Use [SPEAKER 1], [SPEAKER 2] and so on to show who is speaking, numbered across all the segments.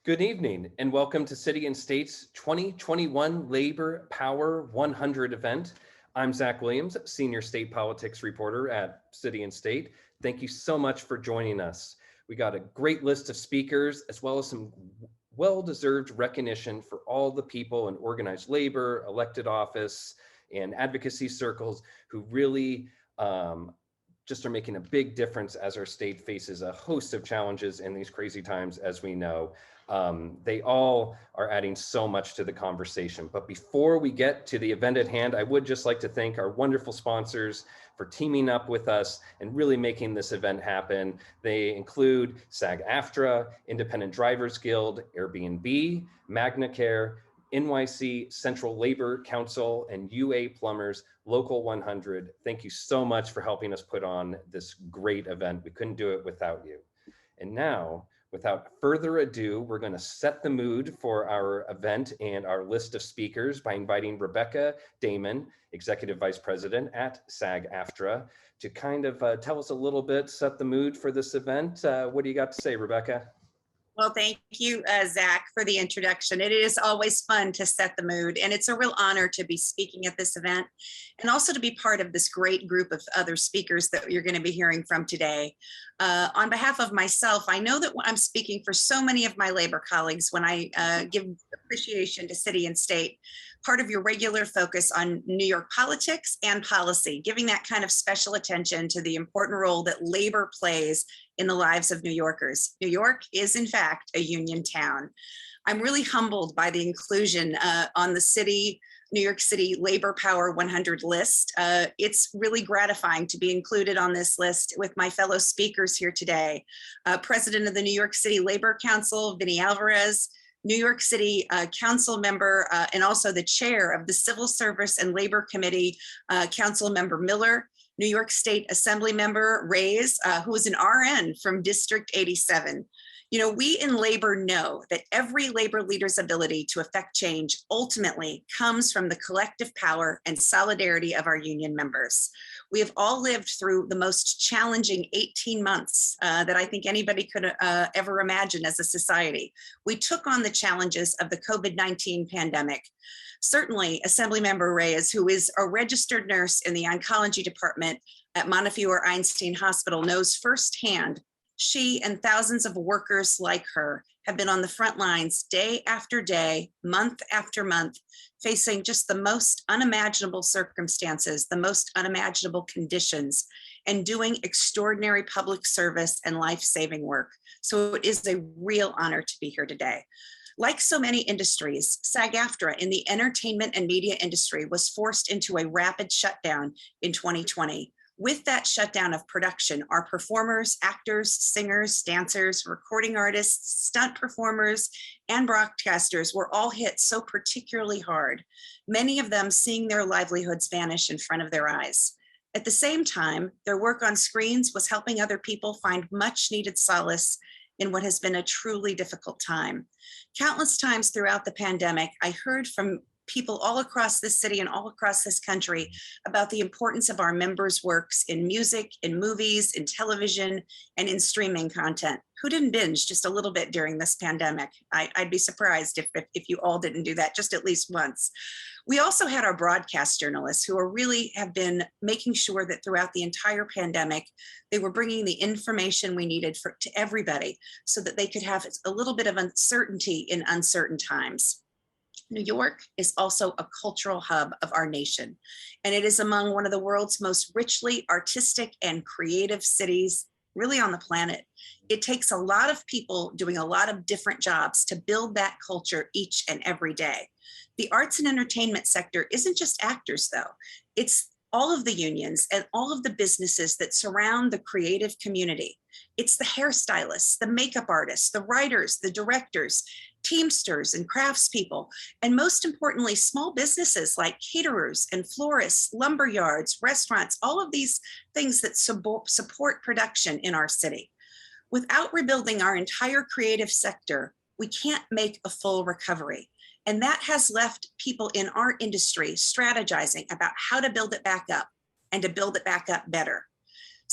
[SPEAKER 1] Good evening and welcome to City and State's 2021 Labor Power 100 event. I'm Zach Williams, Senior State Politics Reporter at City and State. Thank you so much for joining us. We got a great list of speakers as well as some well-deserved recognition for all the people in organized labor, elected office, and advocacy circles who really just are making a big difference as our state faces a host of challenges in these crazy times, as we know. They all are adding so much to the conversation. But before we get to the event at hand, I would just like to thank our wonderful sponsors for teaming up with us and really making this event happen. They include SAG-AFTRA, Independent Drivers Guild, Airbnb, Magnacare, NYC Central Labor Council, and UA Plumbers Local 100. Thank you so much for helping us put on this great event. We couldn't do it without you. And now, without further ado, we're going to set the mood for our event and our list of speakers by inviting Rebecca Damon, Executive Vice President at SAG-AFTRA, to kind of tell us a little bit, set the mood for this event. What do you got to say, Rebecca?
[SPEAKER 2] Well, thank you, Zach, for the introduction. It is always fun to set the mood, and it's a real honor to be speaking at this event and also to be part of this great group of other speakers that you're going to be hearing from today. On behalf of myself, I know that I'm speaking for so many of my labor colleagues when I give appreciation to City and State, part of your regular focus on New York politics and policy, giving that kind of special attention to the important role that labor plays in the lives of New Yorkers. New York is, in fact, a union town. I'm really humbled by the inclusion on the New York City Labor Power 100 list. It's really gratifying to be included on this list with my fellow speakers here today. President of the New York City Labor Council, Vinny Alvarez, New York City Council member, and also the chair of the Civil Service and Labor Committee, Council member Miller, New York State Assembly member Reyes, who is an RN from District 87. You know, we in labor know that every labor leader's ability to affect change ultimately comes from the collective power and solidarity of our union members. We have all lived through the most challenging 18 months that I think anybody could ever imagine as a society. We took on the challenges of the COVID-19 pandemic. Certainly, Assemblymember Reyes, who is a registered nurse in the oncology department at Montefiore Einstein Hospital, knows firsthand she and thousands of workers like her have been on the front lines day after day, month after month, facing just the most unimaginable circumstances, the most unimaginable conditions, and doing extraordinary public service and life-saving work. So it is a real honor to be here today. Like so many industries, SAG-AFTRA in the entertainment and media industry was forced into a rapid shutdown in 2020. With that shutdown of production, our performers, actors, singers, dancers, recording artists, stunt performers, and broadcasters were all hit so particularly hard, many of them seeing their livelihoods vanish in front of their eyes. At the same time, their work on screens was helping other people find much needed solace in what has been a truly difficult time. Countless times throughout the pandemic, I heard from people all across this city and all across this country about the importance of our members' works in music, in movies, in television, and in streaming content. Who didn't binge just a little bit during this pandemic? I'd be surprised if you all didn't do that just at least once. We also had our broadcast journalists who have been making sure that throughout the entire pandemic, they were bringing the information we needed to everybody so that they could have a little bit of uncertainty in uncertain times. New York is also a cultural hub of our nation, and it is among one of the world's most richly artistic and creative cities really on the planet. It takes a lot of people doing a lot of different jobs to build that culture each and every day. The arts and entertainment sector isn't just actors, though. It's all of the unions and all of the businesses that surround the creative community. It's the hairstylists, the makeup artists, the writers, the directors, teamsters and craftspeople, and most importantly, small businesses like caterers and florists, lumber yards, restaurants, all of these things that support production in our city. Without rebuilding our entire creative sector, we can't make a full recovery. And that has left people in our industry strategizing about how to build it back up and to build it back up better.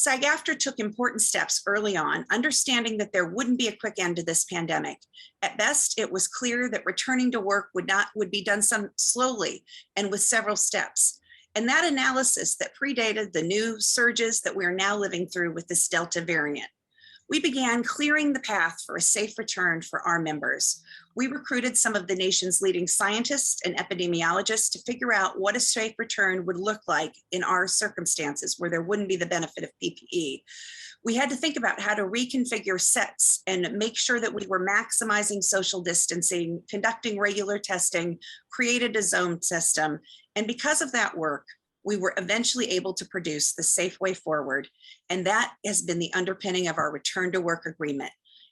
[SPEAKER 2] SAG-AFTRA took important steps early on, understanding that there wouldn't be a quick end to this pandemic. At best, it was clear that returning to work would be done slowly and with several steps. And that analysis that predated the new surges that we're now living through with this Delta variant. We began clearing the path for a safe return for our members. We recruited some of the nation's leading scientists and epidemiologists to figure out what a safe return would look like in our circumstances where there wouldn't be the benefit of PPE. We had to think about how to reconfigure sets and make sure that we were maximizing social distancing, conducting regular testing, created a zone system. And because of that work, we were eventually able to produce the safe way forward. And that has been the underpinning of our return to work agreement.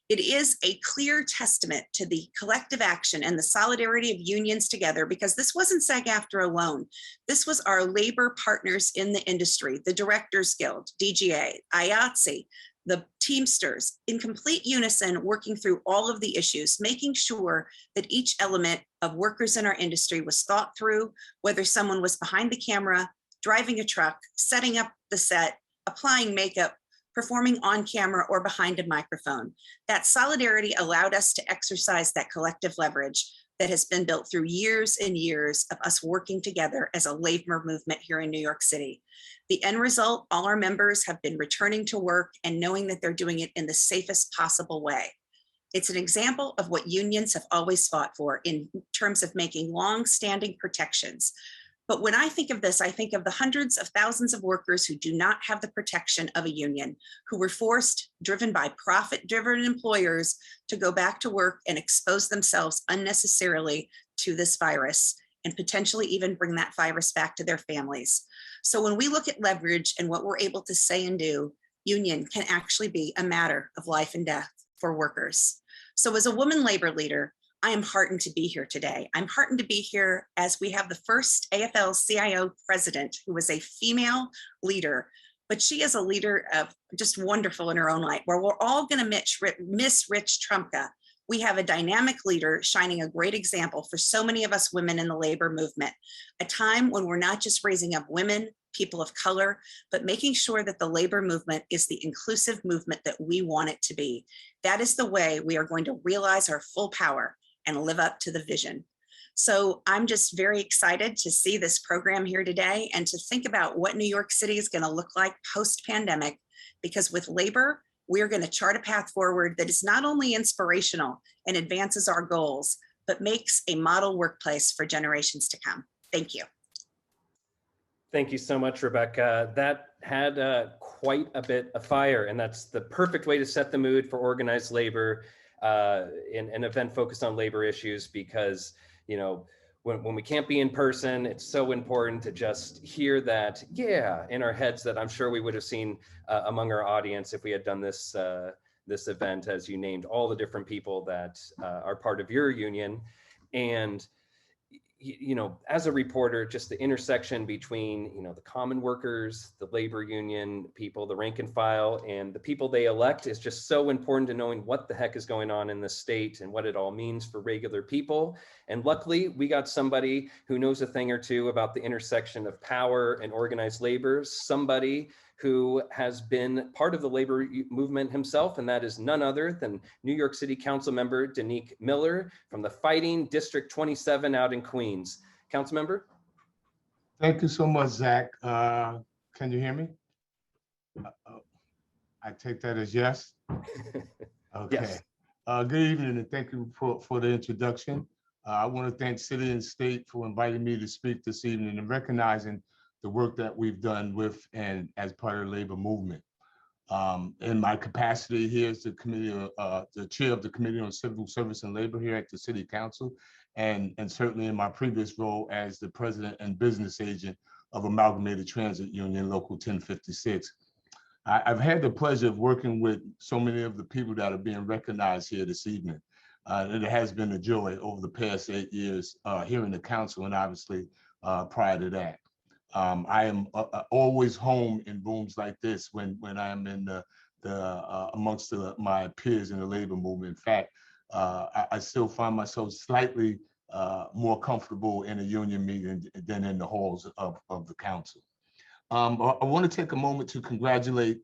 [SPEAKER 2] It is a clear testament to the collective action and the solidarity of unions together, because this wasn't SAG-AFTRA alone. This was our labor partners in the industry, the Directors Guild, DGA, IATSE, the Teamsters, in complete unison, working through all of the issues, making sure that each element of workers in our industry was thought through, whether someone was behind the camera, driving a truck, setting up the set, applying makeup, performing on camera or behind a microphone. That solidarity allowed us to exercise that collective leverage that has been built through years and years of us working together as a labor movement here in New York City. The end result, all our members have been returning to work and knowing that they're doing it in the safest possible way. It's an example of what unions have always fought for in terms of making long-standing protections. But when I think of this, I think of the hundreds of thousands of workers who do not have the protection of a union, who were forced, driven by profit-driven employers, to go back to work and expose themselves unnecessarily to this virus and potentially even bring that virus back to their families. So when we look at leverage and what we're able to say and do, union can actually be a matter of life and death for workers. So as a woman labor leader, I am heartened to be here today. I'm heartened to be here as we have the first Afl Cio President, who is a female leader, but she is a leader of just wonderful in her own right, where we're all gonna miss Rich Trumka. We have a dynamic leader shining a great example for so many of us women in the labor movement, a time when we're not just raising up women, people of color, but making sure that the labor movement is the inclusive movement that we want it to be. That is the way we are going to realize our full power and live up to the vision. So I'm just very excited to see this program here today and to think about what New York City is going to look like post-pandemic, because with labor, we're going to chart a path forward that is not only inspirational and advances our goals, but makes a model workplace for generations to come. Thank you.
[SPEAKER 1] Thank you so much, Rebecca. That had quite a bit of fire, and that's the perfect way to set the mood for organized labor in an event focused on labor issues, because, you know, when we can't be in person, it's so important to just hear that, yeah, in our heads, that I'm sure we would have seen among our audience if we had done this this event, as you named all the different people that are part of your union. And you know, as a reporter, just the intersection between, you know, the common workers, the labor union people, the rank and file, and the people they elect is just so important to knowing what the heck is going on in the state and what it all means for regular people. And luckily, we got somebody who knows a thing or two about the intersection of power and organized labor, somebody who has been part of the labor movement himself, and that is none other than New York City Council member Daneek Miller from the Fighting District 27 out in Queens. Council member?
[SPEAKER 3] Thank you so much, Zach. Can you hear me? I take that as yes. Okay.
[SPEAKER 1] Yes.
[SPEAKER 3] Good evening, and thank you for the introduction. I want to thank City and State for inviting me to speak this evening and recognizing the work that we've done with and as part of the labor movement. In my capacity here as the chair of the Committee on Civil Service and Labor here at the City Council, and certainly in my previous role as the president and business agent of Amalgamated Transit Union Local 1056. I've had the pleasure of working with so many of the people that are being recognized here this evening. It has been a joy over the past 8 years here in the council, and obviously prior to that. I am always home in rooms like this when I am in amongst my peers in the labor movement. In fact, I still find myself slightly more comfortable in a union meeting than in the halls of the council. I want to take a moment to congratulate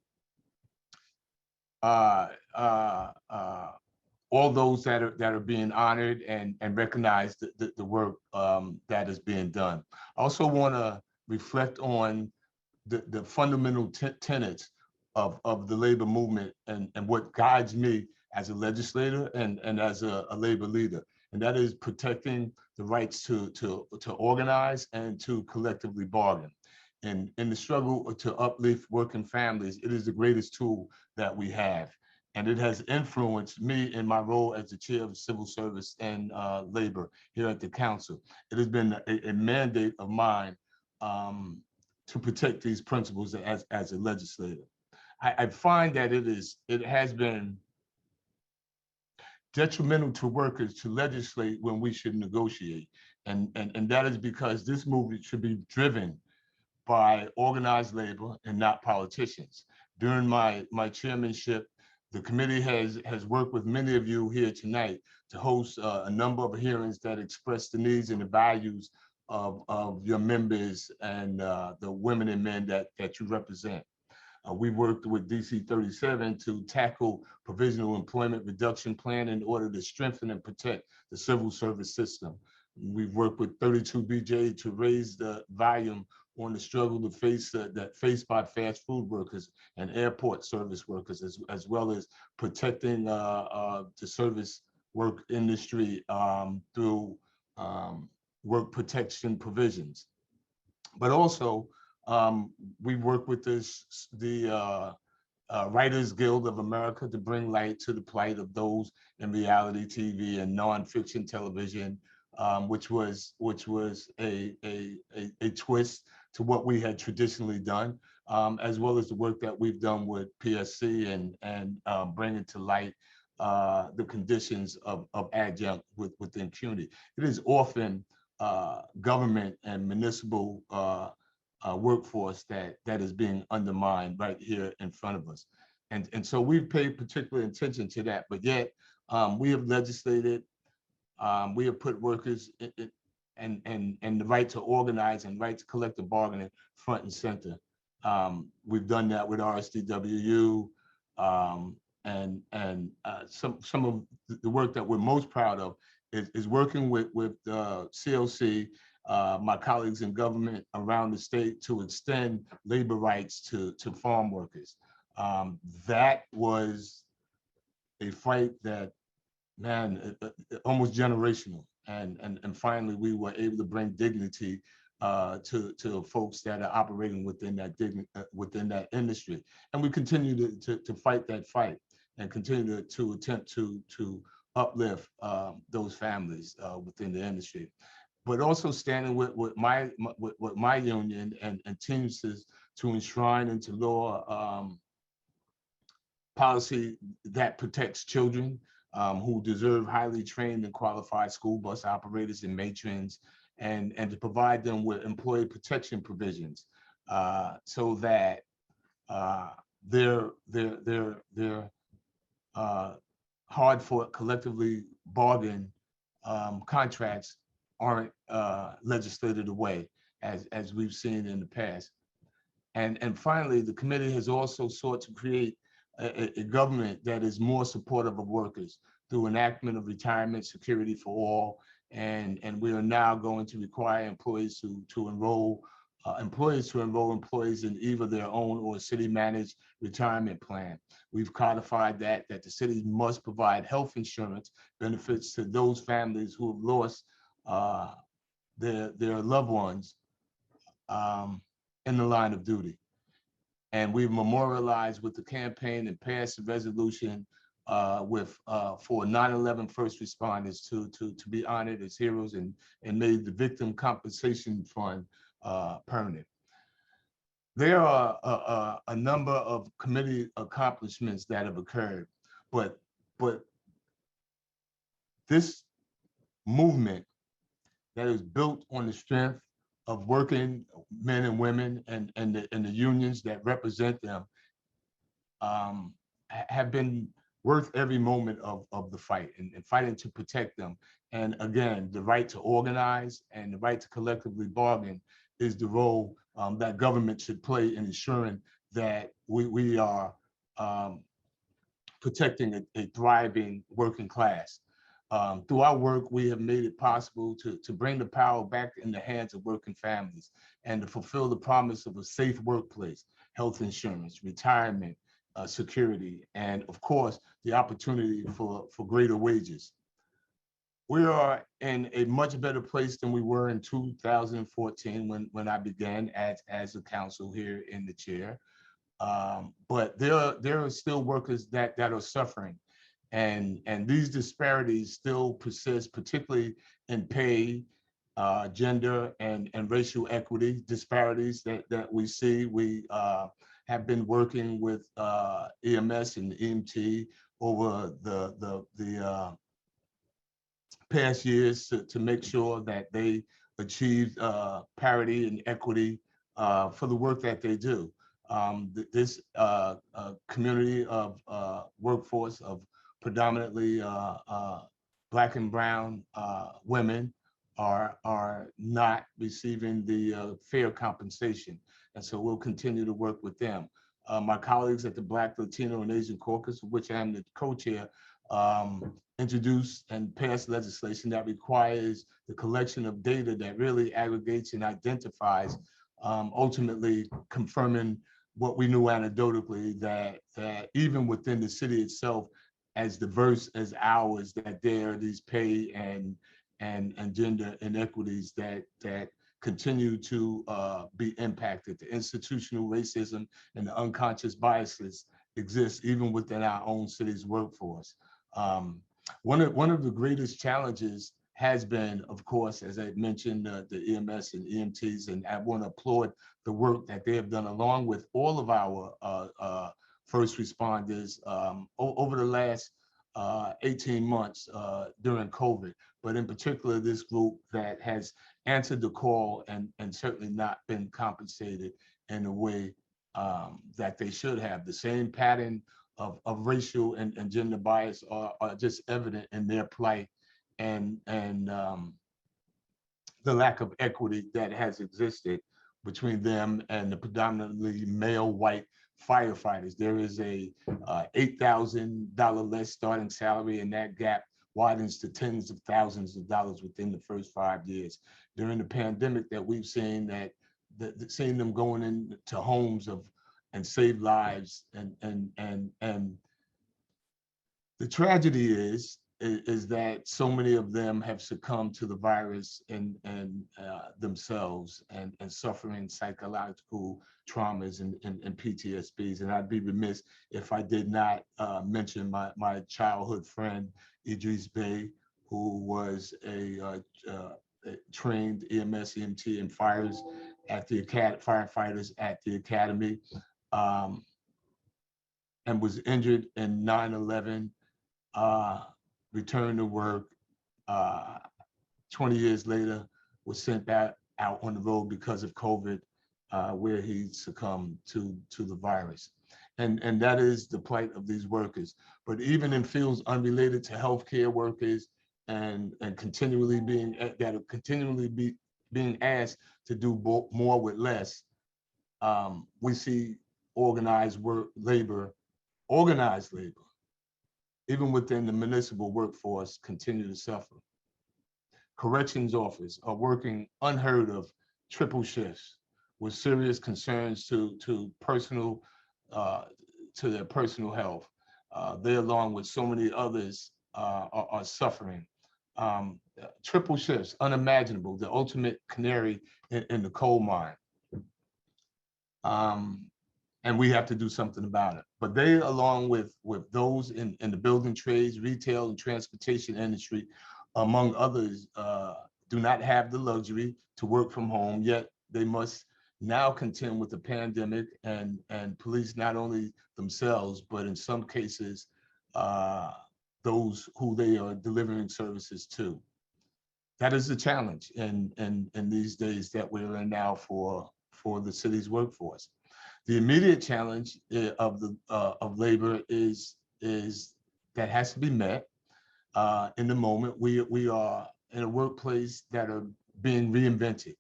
[SPEAKER 3] all those that are being honored and recognize the work that is being done. I also want to reflect on the fundamental tenets of the labor movement and what guides me as a legislator and as a labor leader. And that is protecting the rights to organize and to collectively bargain. And in the struggle to uplift working families, it is the greatest tool that we have. And it has influenced me in my role as the chair of civil service and labor here at the council. It has been a mandate of mine to protect these principles as a legislator. I find that it has been detrimental to workers to legislate when we should negotiate. And that is because this movement should be driven by organized labor and not politicians. During my chairmanship, the committee has worked with many of you here tonight to host a number of hearings that express the needs and the values of your members and the women and men that you represent. We worked with DC 37 to tackle provisional employment reduction plan in order to strengthen and protect the civil service system. We've worked with 32BJ to raise the volume on the struggle to face that faced by fast food workers and airport service workers, as well as protecting the service work industry through work protection provisions. But also, we work with the Writers Guild of America to bring light to the plight of those in reality TV and nonfiction television, which was a twist to what we had traditionally done, as well as the work that we've done with PSC and bringing to light the conditions of adjunct with impunity. It is often government and municipal workforce that is being undermined right here in front of us. And so we've paid particular attention to that, but yet we have legislated, we have put workers and the right to organize and right to collective bargaining front and center. We've done that with RSDWU and some of the work that we're most proud of is working with CLC, my colleagues in government around the state to extend labor rights to farm workers. That was a fight that, man, almost generational. And finally, we were able to bring dignity to folks that are operating within that industry. And we continue to fight that fight and continue to attempt to uplift those families within the industry. But also standing with my union and Teamsters to enshrine into law policy that protects children who deserve highly trained and qualified school bus operators and matrons, and to provide them with employee protection provisions so that their hard-fought collectively bargained contracts aren't legislated away as we've seen in the past. And finally, the committee has also sought to create a government that is more supportive of workers through enactment of retirement security for all. And we are now going to require employees to enroll employees in either their own or city managed retirement plan. We've codified that the city must provide health insurance benefits to those families who have lost their loved ones in the line of duty. And we've memorialized with the campaign and passed a resolution for 9/11 first responders to be honored as heroes and made the Victim Compensation Fund permanent. There are a number of committee accomplishments that have occurred, but this movement that is built on the strength of working men and women and the unions that represent them have been worth every moment of the fight and fighting to protect them. And again, the right to organize and the right to collectively bargain is the role that government should play in ensuring that we are protecting a thriving working class. Through our work, we have made it possible to bring the power back in the hands of working families and to fulfill the promise of a safe workplace, health insurance, retirement, security, and of course, the opportunity for greater wages. We are in a much better place than we were in 2014 when I began as a council here in the chair. But there are still workers that are suffering. And these disparities still persist, particularly in pay, gender, and racial equity disparities that we see. We have been working with EMS and EMT over the past years to make sure that they achieve parity and equity for the work that they do. This community of workforce of predominantly Black and brown women are not receiving the fair compensation. And so we'll continue to work with them. My colleagues at the Black, Latino, and Asian Caucus, of which I am the co-chair, introduced and passed legislation that requires the collection of data that really aggregates and identifies, ultimately confirming what we knew anecdotally, that even within the city itself, as diverse as ours, that there are these pay and gender inequities that continue to be impacted. The institutional racism and the unconscious biases exist even within our own city's workforce. One of the greatest challenges has been, of course, as I mentioned, the EMS and EMTs, and I want to applaud the work that they have done along with all of our first responders over the last 18 months during COVID, but in particular, this group that has answered the call and certainly not been compensated in the way that they should have. The same pattern of racial and gender bias are just evident in their plight and the lack of equity that has existed between them and the predominantly male white firefighters. There is a $8,000 less starting salary, and that gap widens to tens of thousands of dollars within the first 5 years. During the pandemic that we've seen seeing them going into homes and save lives, and the tragedy is that so many of them have succumbed to the virus and themselves and suffering psychological traumas and PTSDs. And I'd be remiss if I did not mention my childhood friend, Idris Bey, who was a trained EMS, EMT, and firefighters at the academy, and was injured in 9/11. Returned to work 20 years later, was sent back out on the road because of COVID, where he succumbed to the virus. And that is the plight of these workers. But even in fields unrelated to healthcare workers and continually being asked to do more with less, we see organized labor, even within the municipal workforce, continue to suffer. Corrections officers are working unheard of triple shifts with serious concerns to their personal health. They, along with so many others, are suffering. Triple shifts, unimaginable, the ultimate canary in the coal mine. And we have to do something about it. But they, along with those in the building trades, retail, and transportation industry, among others, do not have the luxury to work from home, yet they must now contend with the pandemic and police not only themselves, but in some cases, those who they are delivering services to. That is the challenge in these days that we're in now for the city's workforce. The immediate challenge of labor is that has to be met in the moment. We are in a workplace that are being reinvented,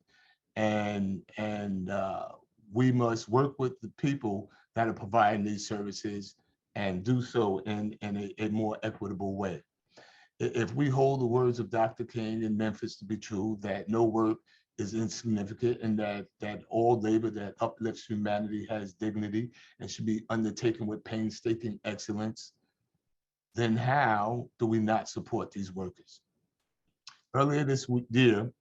[SPEAKER 3] and we must work with the people that are providing these services and do so in a more equitable way. If we hold the words of Dr. King in Memphis to be true, that no work is insignificant and that all labor that uplifts humanity has dignity and should be undertaken with painstaking excellence, then how do we not support these workers? Earlier this year,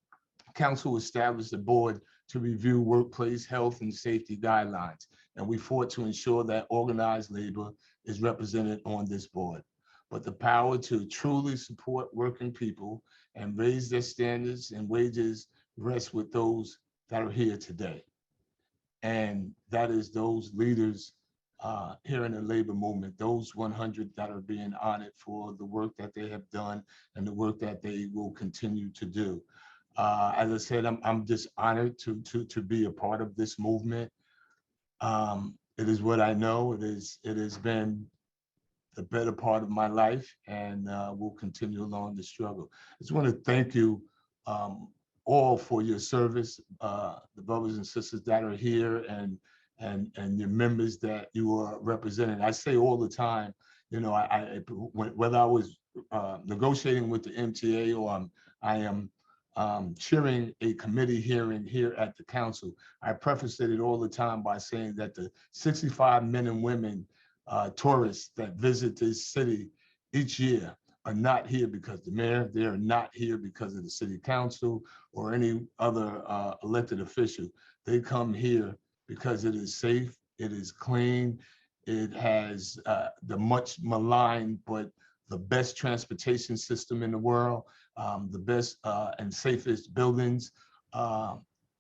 [SPEAKER 3] Council established a board to review workplace health and safety guidelines, and we fought to ensure that organized labor is represented on this board. But the power to truly support working people and raise their standards and wages rests with those that are here today. And that is those leaders here in the labor movement, those 100 that are being honored for the work that they have done and the work that they will continue to do. As I said, I'm just honored to be a part of this movement. It is what I know. It has been the better part of my life, and will continue along the struggle. I just want to thank you all for your service, the brothers and sisters that are here, and your members that you are representing. I say all the time, you know, whether I was negotiating with the MTA or I am chairing a committee hearing here at the council, I preface it all the time by saying that the 65 men and women tourists that visit this city each year are not here because the mayor, they are not here because of the city council or any other elected official. They come here because it is safe, it is clean, it has the much maligned but the best transportation system in the world, the best and safest buildings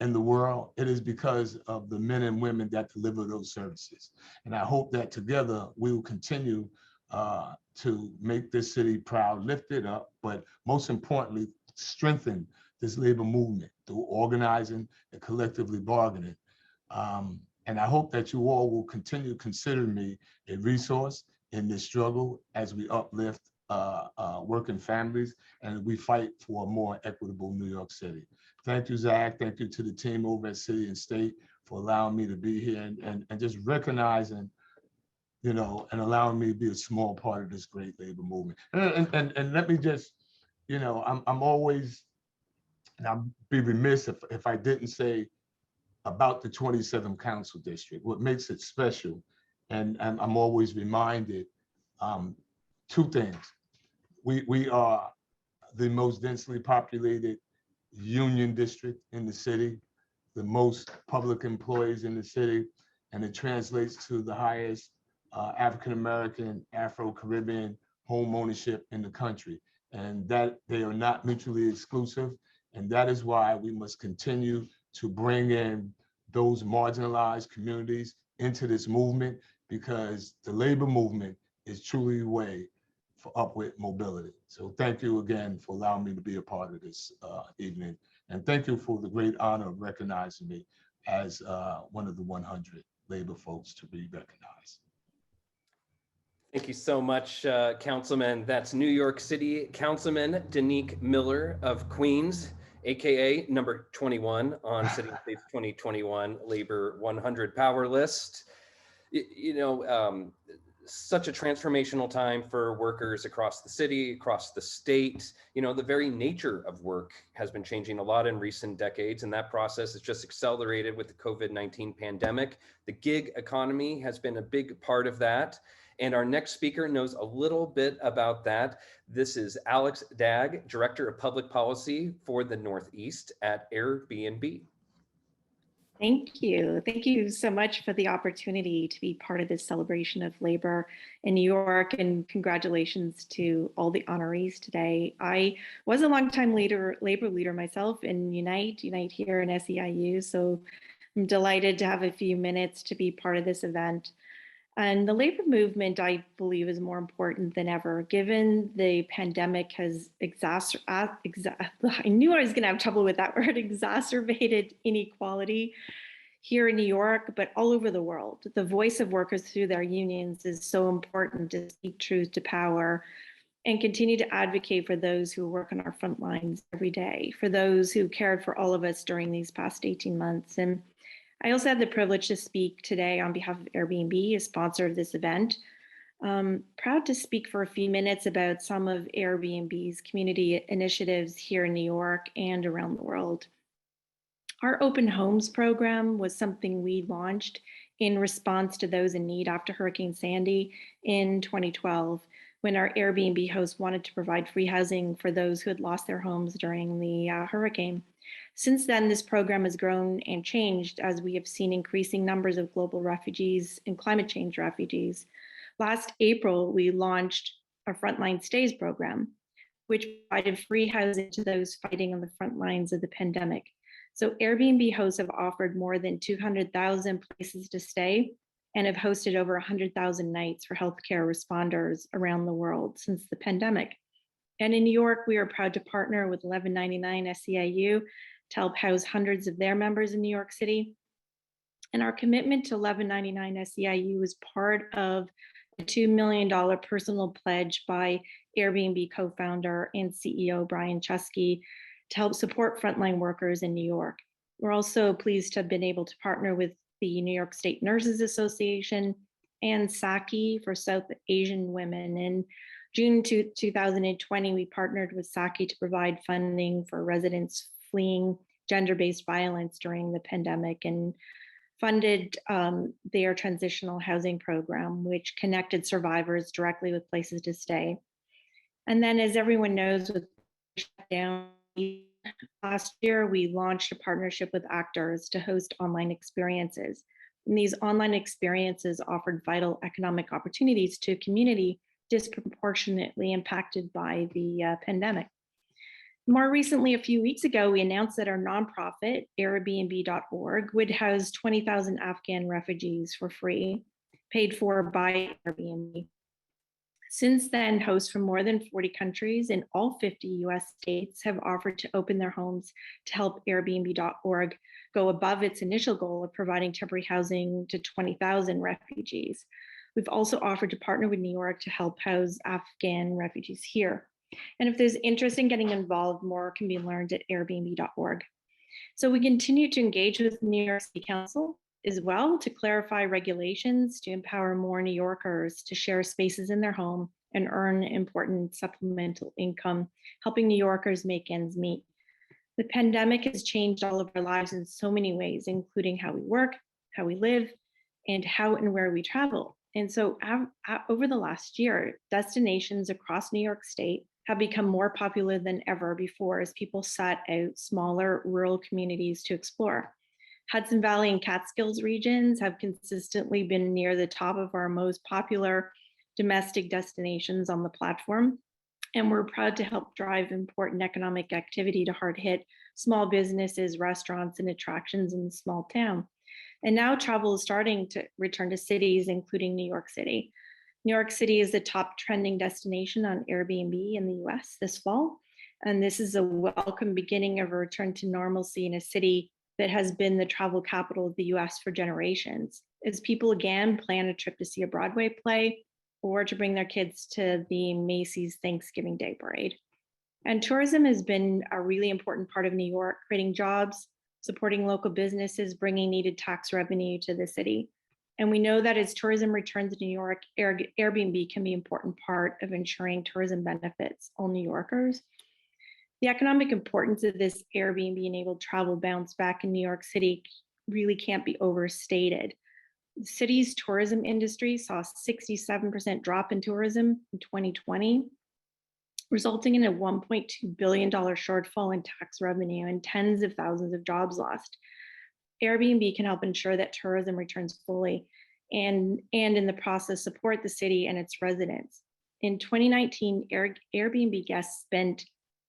[SPEAKER 3] in the world. It is because of the men and women that deliver those services. And I hope that together we will continue to make this city proud, lift it up, but most importantly, strengthen this labor movement through organizing and collectively bargaining. And I hope that you all will continue to consider me a resource in this struggle as we uplift working families and we fight for a more equitable New York City. Thank you, Zach. Thank you to the team over at City and State for allowing me to be here and just recognizing, you know, and allowing me to be a small part of this great labor movement. And let me just, you know, I'm always, and I'd be remiss if I didn't say about the 27th Council District, what makes it special. And I'm always reminded two things. We are the most densely populated union district in the city, the most public employees in the city, and it translates to the highest African-American, Afro-Caribbean home ownership in the country. And that they are not mutually exclusive. And that is why we must continue to bring in those marginalized communities into this movement, because the labor movement is truly a way for upward mobility. So thank you again for allowing me to be a part of this evening. And thank you for the great honor of recognizing me as one of the 100 labor folks to be recognized.
[SPEAKER 1] Thank you so much, Councilman. That's New York City Councilman Daneek Miller of Queens, AKA number 21 on City and State's 2021 Labor 100 Power List. Such a transformational time for workers across the city, across the state. You know, the very nature of work has been changing a lot in recent decades, and that process has just accelerated with the COVID-19 pandemic. The gig economy has been a big part of that. And our next speaker knows a little bit about that. This is Alex Dagg, Director of Public Policy for the Northeast at Airbnb.
[SPEAKER 4] Thank you. Thank you so much for the opportunity to be part of this celebration of labor in New York, and congratulations to all the honorees today. I was a longtime labor leader myself in Unite here in SEIU, so I'm delighted to have a few minutes to be part of this event. And the labor movement, I believe, is more important than ever, given the pandemic has I knew I was going to have trouble with that word, exacerbated inequality here in New York, but all over the world. The voice of workers through their unions is so important to speak truth to power and continue to advocate for those who work on our front lines every day, for those who cared for all of us during these past 18 months. And I also had the privilege to speak today on behalf of Airbnb, a sponsor of this event. Proud to speak for a few minutes about some of Airbnb's community initiatives here in New York and around the world. Our Open Homes program was something we launched in response to those in need after Hurricane Sandy in 2012, when our Airbnb hosts wanted to provide free housing for those who had lost their homes during the hurricane. Since then, this program has grown and changed as we have seen increasing numbers of global refugees and climate change refugees. Last April, we launched our Frontline Stays program, which provided free housing to those fighting on the front lines of the pandemic. So Airbnb hosts have offered more than 200,000 places to stay and have hosted over 100,000 nights for healthcare responders around the world since the pandemic. And in New York, we are proud to partner with 1199 SEIU to help house hundreds of their members in New York City. And our commitment to 1199 SEIU is part of a $2 million personal pledge by Airbnb co-founder and CEO Brian Chesky to help support frontline workers in New York. We're also pleased to have been able to partner with the New York State Nurses Association and SAG for South Asian women. In June 2020, we partnered with SAG to provide funding for residents fleeing gender-based violence during the pandemic and funded their transitional housing program, which connected survivors directly with places to stay. And then, as everyone knows, with the shutdown last year, we launched a partnership with actors to host online experiences. And these online experiences offered vital economic opportunities to a community disproportionately impacted by the pandemic. More recently, a few weeks ago, we announced that our nonprofit, Airbnb.org, would house 20,000 Afghan refugees for free, paid for by Airbnb. Since then, hosts from more than 40 countries in all 50 US states have offered to open their homes to help Airbnb.org go above its initial goal of providing temporary housing to 20,000 refugees. We've also offered to partner with New York to help house Afghan refugees here. And if there's interest in getting involved, more can be learned at Airbnb.org. So we continue to engage with New York City Council as well to clarify regulations to empower more New Yorkers to share spaces in their home and earn important supplemental income, helping New Yorkers make ends meet. The pandemic has changed all of our lives in so many ways, including how we work, how we live, and how and where we travel. And so over the last year, destinations across New York State have become more popular than ever before as people sought out smaller rural communities to explore. Hudson Valley and Catskills regions have consistently been near the top of our most popular domestic destinations on the platform. And we're proud to help drive important economic activity to hard-hit small businesses, restaurants, and attractions in the small town. And now travel is starting to return to cities, including New York City. New York City is the top trending destination on Airbnb in the US this fall. And this is a welcome beginning of a return to normalcy in a city that has been the travel capital of the US for generations, as people again plan a trip to see a Broadway play or to bring their kids to the Macy's Thanksgiving Day Parade. And tourism has been a really important part of New York, creating jobs, supporting local businesses, bringing needed tax revenue to the city. And we know that as tourism returns to New York, Airbnb can be an important part of ensuring tourism benefits all New Yorkers. The economic importance of this Airbnb-enabled travel bounce back in New York City really can't be overstated. The city's tourism industry saw a 67% drop in tourism in 2020, resulting in a $1.2 billion shortfall in tax revenue and tens of thousands of jobs lost. Airbnb can help ensure that tourism returns fully and in the process support the city and its residents. In 2019, Airbnb guests spent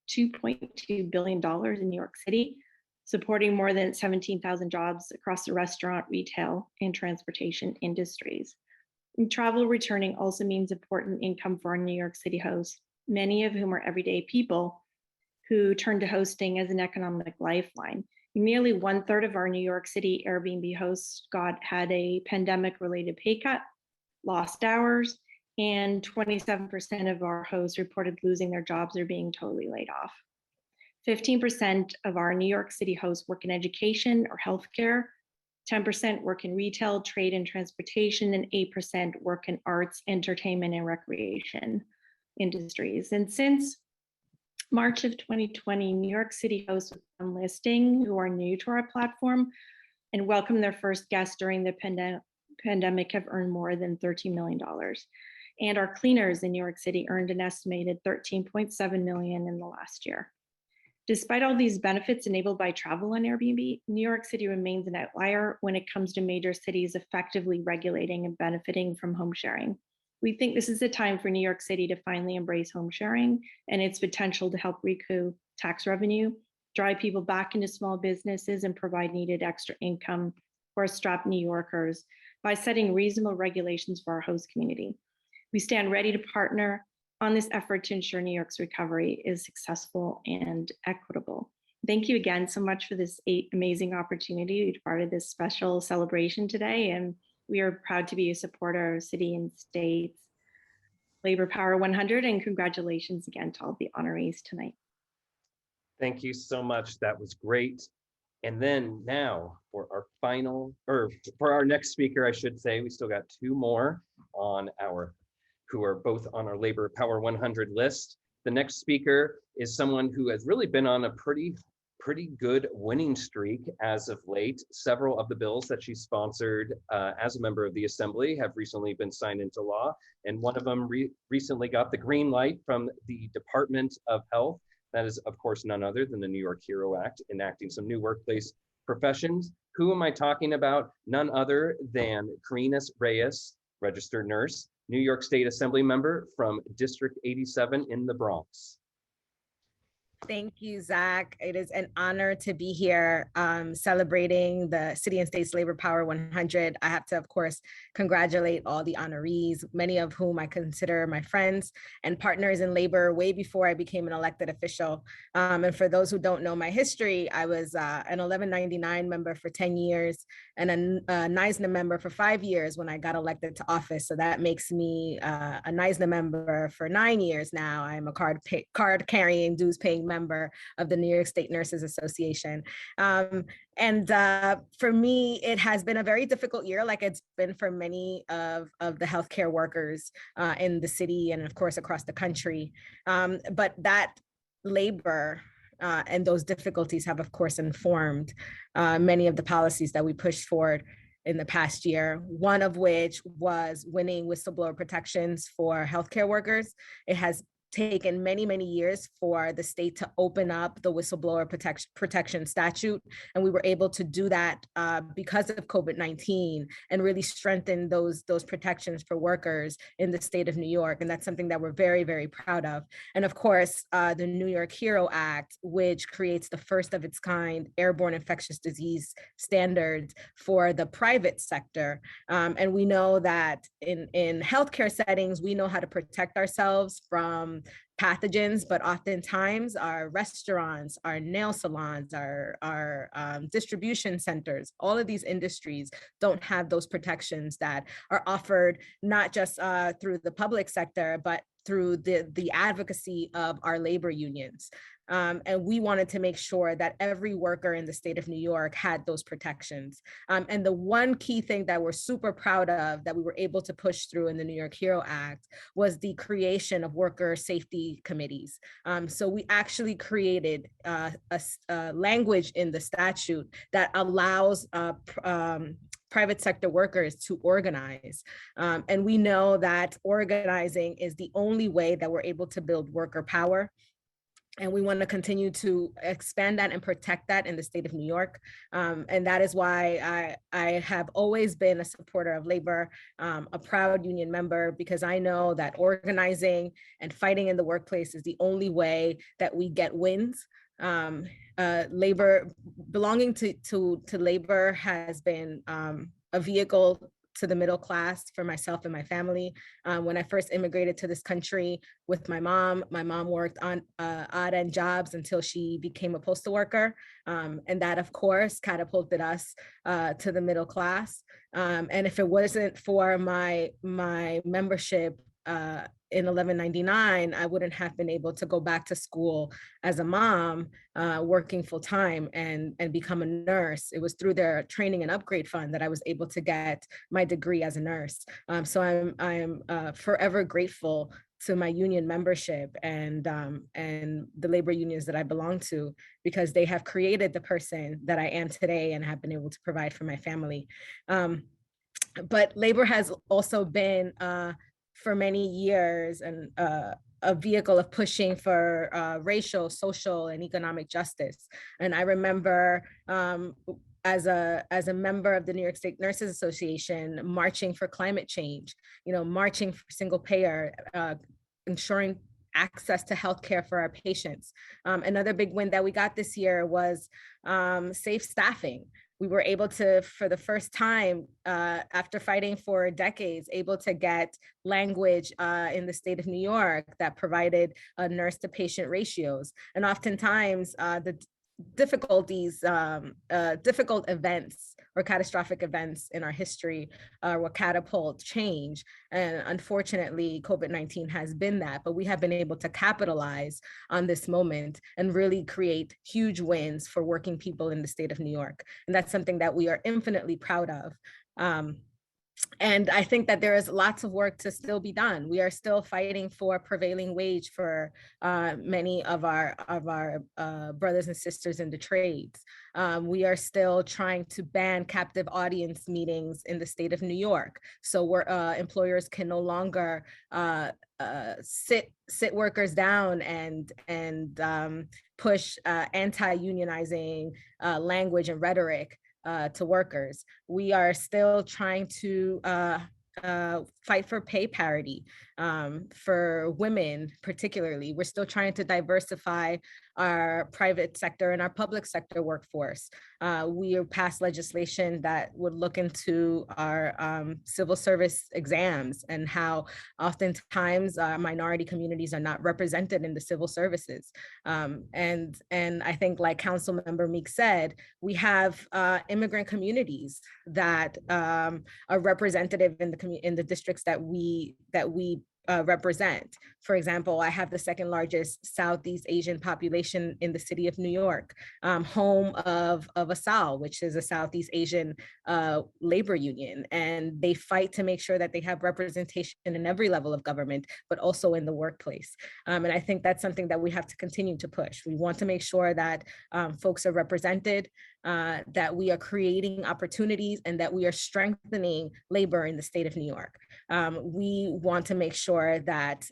[SPEAKER 4] $2.2 billion in New York City, supporting more than 17,000 jobs across the restaurant, retail, and transportation industries. And travel returning also means important income for our New York City hosts, many of whom are everyday people who turn to hosting as an economic lifeline. Nearly 1/3 of our New York City Airbnb hosts had a pandemic-related pay cut, lost hours, and 27% of our hosts reported losing their jobs or being totally laid off. 15% of our New York City hosts work in education or healthcare, 10% work in retail, trade, and transportation, and 8% work in arts, entertainment, and recreation industries. And since March of 2020, New York City hosts one listing who are new to our platform and welcome their first guests during the pandemic have earned more than $13 million. And our cleaners in New York City earned an estimated $13.7 million in the last year. Despite all these benefits enabled by travel on Airbnb, New York City remains an outlier when it comes to major cities effectively regulating and benefiting from home sharing. We think this is the time for New York City to finally embrace home sharing and its potential to help recoup tax revenue, drive people back into small businesses, and provide needed extra income for strapped New Yorkers by setting reasonable regulations for our host community. We stand ready to partner on this effort to ensure New York's recovery is successful and equitable. Thank you again so much for this amazing opportunity to be part of this special celebration today. And we are proud to be a supporter of City and State's Labor Power 100, and congratulations again to all the honorees tonight.
[SPEAKER 1] Thank you so much. That was great. And then now for our for our next speaker, I should say, we still got two more on who are both on our Labor Power 100 list. The next speaker is someone who has really been on a pretty good winning streak as of late. Several of the bills that she sponsored as a member of the Assembly have recently been signed into law, and one of them recently got the green light from the Department of Health. That is, of course, none other than the New York HERO Act, enacting some new workplace professions. Who am I talking about? None other than Karines Reyes, registered nurse, New York State Assembly member from District 87 in the Bronx.
[SPEAKER 5] Thank you, Zach. It is an honor to be here celebrating the City and State's Labor Power 100. I have to, of course, congratulate all the honorees, many of whom I consider my friends and partners in labor way before I became an elected official. And for those who don't know my history, I was an 1199 member for 10 years and a NYSNA member for 5 years when I got elected to office. So that makes me a NYSNA member for 9 years now. I'm a card-carrying, dues-paying member of the New York State Nurses Association. And for me, it has been a very difficult year, like it's been for many of the healthcare workers in the city and of course across the country. But that labor and those difficulties have of course informed many of the policies that we pushed forward in the past year, one of which was winning whistleblower protections for healthcare workers. It has taken many, many years for the state to open up the whistleblower protection statute. And we were able to do that because of COVID-19 and really strengthen those protections for workers in the state of New York. And that's something that we're very, very proud of. And of course, the New York HERO Act, which creates the first of its kind airborne infectious disease standards for the private sector. And we know that in healthcare settings, we know how to protect ourselves from pathogens, but oftentimes our restaurants, our nail salons, our distribution centers, all of these industries don't have those protections that are offered not just through the public sector, but through the advocacy of our labor unions. And we wanted to make sure that every worker in the state of New York had those protections. And the one key thing that we're super proud of that we were able to push through in the New York HERO Act was the creation of worker safety committees. So we actually created a language in the statute that allows private sector workers to organize. And we know that organizing is the only way that we're able to build worker power. And we want to continue to expand that and protect that in the state of New York. And that is why I have always been a supporter of labor, a proud union member, because I know that organizing and fighting in the workplace is the only way that we get wins. Labor, belonging to labor has been a vehicle to the middle class for myself and my family. When I first immigrated to this country with my mom worked on odd end jobs until she became a postal worker. And that of course catapulted us to the middle class. And if it wasn't for my membership in 1199, I wouldn't have been able to go back to school as a mom, working full time and become a nurse. It was through their training and upgrade fund that I was able to get my degree as a nurse. So I'm forever grateful to my union membership and the labor unions that I belong to, because they have created the person that I am today and have been able to provide for my family. But labor has also been, for many years, and a vehicle of pushing for racial, social, and economic justice. And I remember as a member of the New York State Nurses Association, marching for climate change, marching for single payer, ensuring access to healthcare for our patients. Another big win that we got this year was safe staffing. We were able to, for the first time, after fighting for decades, able to get language in the state of New York that provided nurse to patient ratios. And oftentimes the difficult events or catastrophic events in our history will catapult change. And unfortunately, COVID-19 has been that, but we have been able to capitalize on this moment and really create huge wins for working people in the state of New York. And that's something that we are infinitely proud of. And I think that there is lots of work to still be done. We are still fighting for prevailing wage for many of our brothers and sisters in the trades. We are still trying to ban captive audience meetings in the state of New York. So employers can no longer sit workers down and push anti-unionizing language and rhetoric to workers. We are still trying to fight for pay parity for women, particularly. We're still trying to diversify our private sector and our public sector workforce. We passed legislation that would look into our civil service exams and how oftentimes minority communities are not represented in the civil services. And I think, like Council Member Meek said, we have immigrant communities that are representative in the districts that we represent. For example, I have the second largest Southeast Asian population in the city of New York, home of Afl, which is a Southeast Asian labor union. And they fight to make sure that they have representation in every level of government, but also in the workplace. And I think that's something that we have to continue to push. We want to make sure that folks are represented, that we are creating opportunities, and that we are strengthening labor in the state of New York. We want to make sure that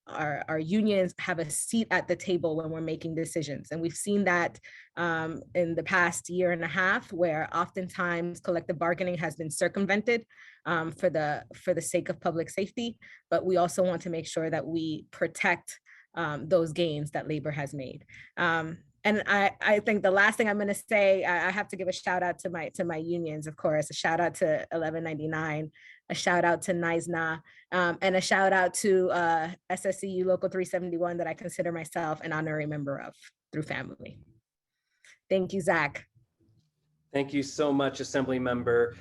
[SPEAKER 5] our unions have a seat at the table when we're making decisions. And we've seen that in the past year and a half, where oftentimes collective bargaining has been circumvented for the sake of public safety. But we also want to make sure that we protect those gains that labor has made. And I think the last thing I'm going to say, I have to give a shout out to my unions, of course, a shout out to 1199, a shout out to NYSNA, and a shout out to SSCU Local 371 that I consider myself an honorary member of through family. Thank you, Zach.
[SPEAKER 1] Thank you so much, Assembly Member.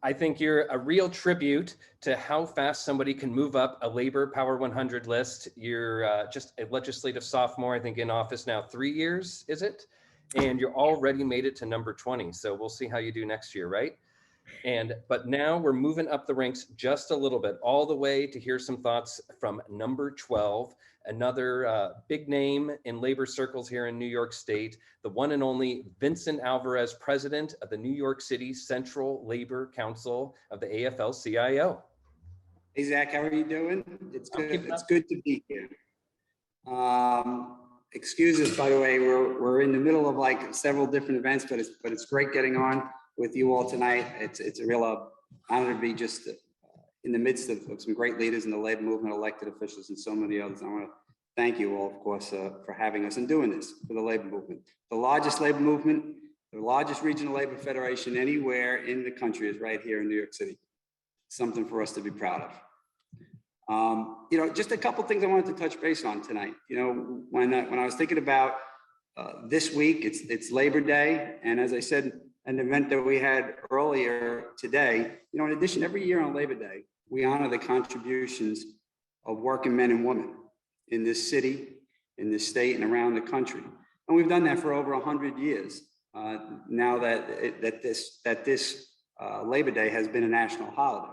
[SPEAKER 1] I think you're a real tribute to how fast somebody can move up a Labor Power 100 list. You're just a legislative sophomore, I think, in office now 3 years, is it? And you're already made it to number 20. So we'll see how you do next year, right? But now we're moving up the ranks just a little bit, all the way to hear some thoughts from number 12, another big name in labor circles here in New York State, the one and only Vincent Alvarez, President of the New York City Central Labor Council of the Afl Cio.
[SPEAKER 6] Hey, Zach, how are you doing? It's good to be here. Excuses, by the way, we're in the middle of like several different events, but it's great getting on with you all tonight. It's a real honor to be just in the midst of some great leaders in the labor movement, elected officials, and so many others. I want to thank you all, of course, for having us and doing this for the labor movement. The largest labor movement, the largest regional labor federation anywhere in the country is right here in New York City. Something for us to be proud of. Just a couple things I wanted to touch base on tonight. When I was thinking about this week, it's Labor Day, and as I said, an event that we had earlier today, in addition, every year on Labor Day, we honor the contributions of working men and women in this city, in this state, and around the country. And we've done that for over 100 years. Now that this Labor Day has been a national holiday.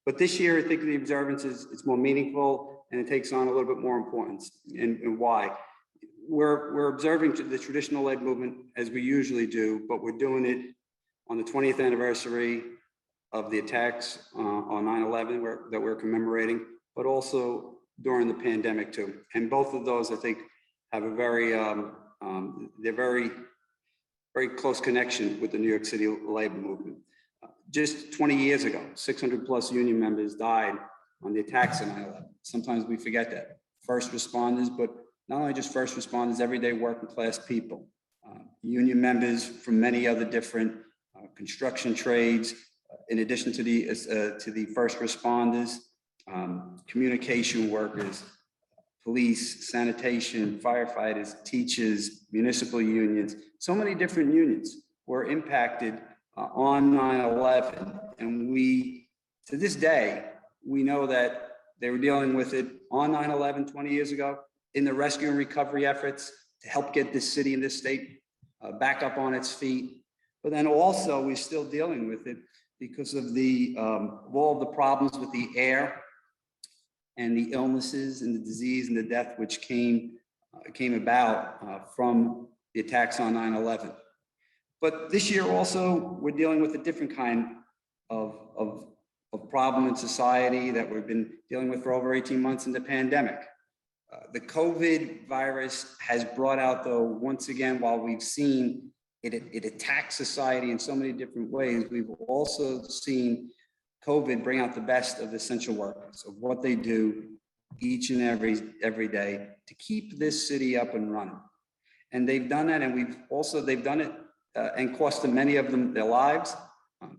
[SPEAKER 6] But this year, I think the observance it's more meaningful and it takes on a little bit more importance. And why? We're observing the traditional labor movement as we usually do, but we're doing it on the 20th anniversary of the attacks on 9/11 that we're commemorating, but also during the pandemic too. And both of those, I think, have a very, they're very close connection with the New York City labor movement. Just 20 years ago, 600 plus union members died on the attacks on 9/11. Sometimes we forget that. First responders, but not only just first responders, everyday working class people, union members from many other different construction trades, in addition to the first responders, communication workers, police, sanitation, firefighters, teachers, municipal unions, so many different unions were impacted on 9/11. And we, to this day, we know that they were dealing with it on 9/11 20 years ago in the rescue and recovery efforts to help get this city and this state back up on its feet. But then also we're still dealing with it because of all of the problems with the air and the illnesses and the disease and the death which came about from the attacks on 9/11. But this year also, we're dealing with a different kind of problem in society that we've been dealing with for over 18 months in the pandemic. The COVID virus has brought out, though, once again, while we've seen it attack society in so many different ways, we've also seen COVID bring out the best of essential workers, of what they do each and every day to keep this city up and running. And they've done that, and they've done it and cost many of them their lives.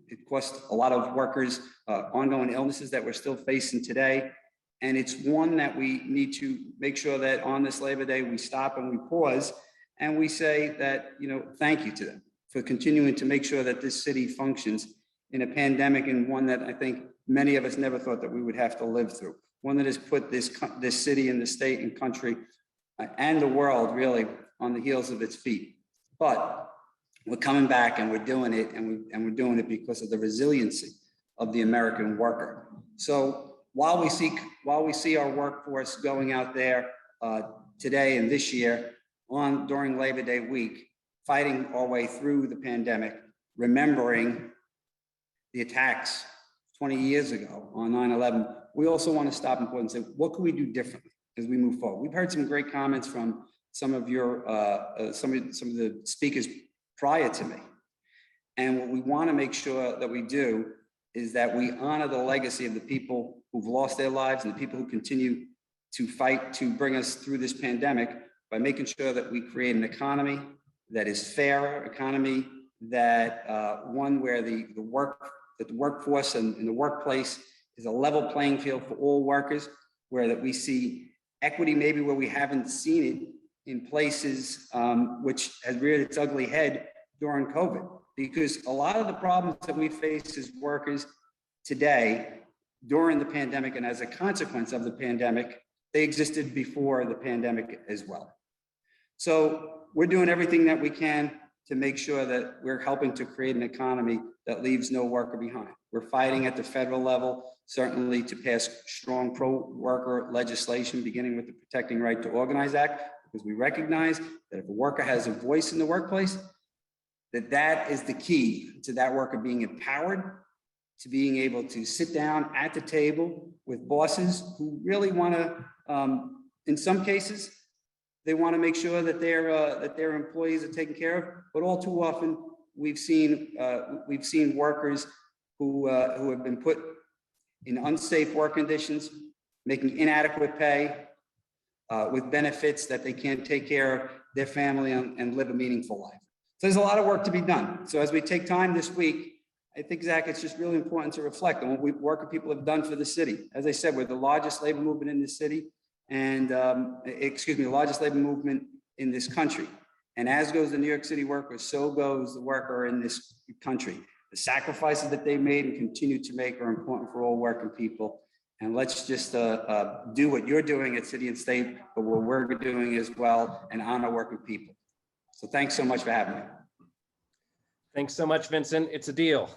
[SPEAKER 6] It cost a lot of workers ongoing illnesses that we're still facing today. And it's one that we need to make sure that on this Labor Day, we stop and we pause and we say that, thank you to them for continuing to make sure that this city functions in a pandemic, and one that I think many of us never thought that we would have to live through. One that has put this city and the state and country and the world really on the heels of its feet. But we're coming back and we're doing it, and we're doing it because of the resiliency of the American worker. So while we see our workforce going out there today and this year during Labor Day week, fighting our way through the pandemic, remembering the attacks 20 years ago on 9/11, we also want to stop and pause and say, what can we do differently as we move forward? We've heard some great comments from some of the speakers prior to me. And what we want to make sure that we do is that we honor the legacy of the people who've lost their lives and the people who continue to fight to bring us through this pandemic by making sure that we create an economy that is fairer, economy that one where the workforce and the workplace is a level playing field for all workers, where that we see equity maybe where we haven't seen it in places which has reared its ugly head during COVID. Because a lot of the problems that we face as workers today during the pandemic and as a consequence of the pandemic, they existed before the pandemic as well. So we're doing everything that we can to make sure that we're helping to create an economy that leaves no worker behind. We're fighting at the federal level, certainly to pass strong pro-worker legislation, beginning with the Protecting Right to Organize Act, because we recognize that if a worker has a voice in the workplace, that is the key to that worker being empowered, to being able to sit down at the table with bosses who really want to, in some cases, they want to make sure that their employees are taken care of. But all too often, we've seen workers who have been put in unsafe work conditions, making inadequate pay, with benefits that they can't take care of their family and live a meaningful life. So there's a lot of work to be done. So as we take time this week, I think, Zach, it's just really important to reflect on what working people have done for the city. As I said, we're the largest labor movement in the city, and the largest labor movement in this country. And as goes the New York City worker, so goes the worker in this country. the sacrifices that they made and continue to make are important for all working people. And let's just do what you're doing at City and State, but what we're doing as well, and honor working people. So thanks so much for having me.
[SPEAKER 1] Thanks so much, Vincent. It's a deal.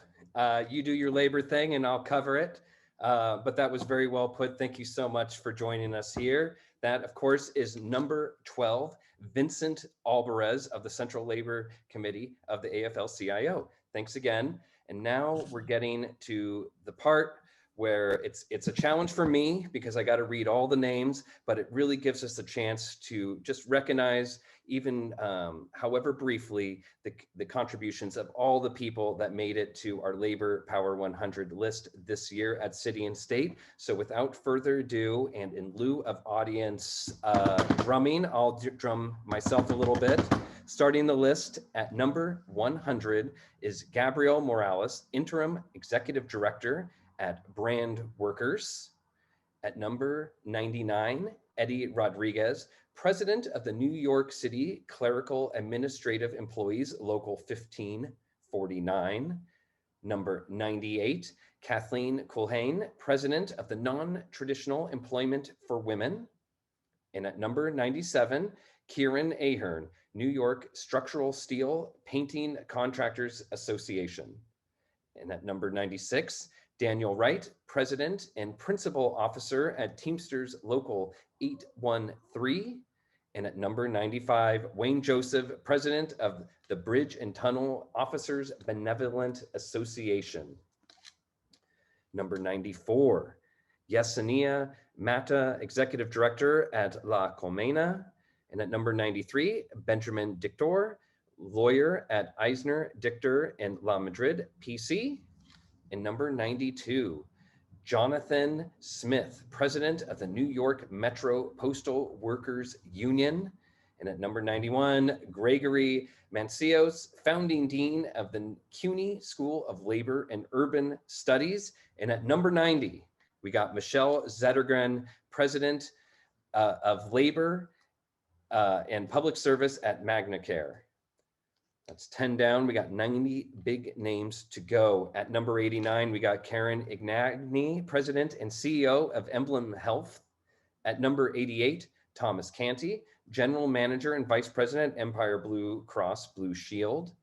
[SPEAKER 1] You do your labor thing and I'll cover it. But that was very well put. Thank you so much for joining us here. That, of course, is number 12, Vincent Alvarez of the Central Labor Committee of the Afl Cio. Thanks again. And now we're getting to the part where it's a challenge for me because I got to read all the names, but it really gives us a chance to just recognize, even however briefly, the contributions of all the people that made it to our Labor Power 100 list this year at City and State. So without further ado, and in lieu of audience drumming, I'll drum myself a little bit. Starting the list at number 100 is Gabrielle Morales, Interim Executive Director at Brand Workers. At number 99, Eddie Rodriguez, President of the New York City Clerical Administrative Employees, Local 1549. Number 98, Kathleen Culhane, President of the Non-Traditional Employment for Women. And at number 97, Kieran Ahern, New York Structural Steel Painting Contractors Association. And at number 96, Daniel Wright, President and Principal Officer at Teamsters Local 813. And at number 95, Wayne Joseph, President of the Bridge and Tunnel Officers Benevolent Association. Number 94, Yesenia Mata, Executive Director at La Colmena. And at number 93, Benjamin Dictor, lawyer at Eisner, Dictor, and La Madrid, PC. And number 92, Jonathan Smith, President of the New York Metro Postal Workers Union. And at number 91, Gregory Mancios, Founding Dean of the CUNY School of Labor and Urban Studies. And at number 90, we got Michelle Zettergren, President of Labor and Public Service at Magnacare. That's 10 down. We got 90 big names to go. At number 89, we got Karen Ignagni, President and CEO of Emblem Health. At number 88, Thomas Canty, General Manager and Vice President, Empire Blue Cross Blue Shield.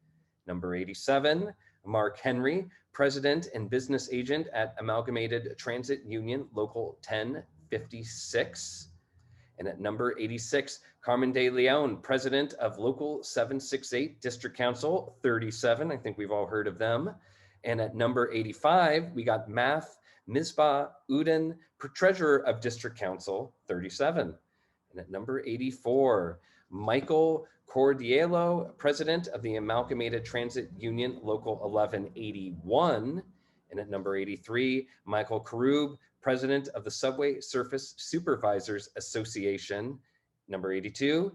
[SPEAKER 1] Number 87, Mark Henry, President and Business Agent at Amalgamated Transit Union, Local 1056. And at number 86, Carmen De Leon, President of Local 768, District Council 37. I think we've all heard of them. And at number 85, we got Math Misbah Uden, Treasurer of District Council 37. And at number 84, Michael Cordiello, President of the Amalgamated Transit Union, Local 1181. And at number 83, Michael Karub, President of the Subway Surface Supervisors Association. Number 82,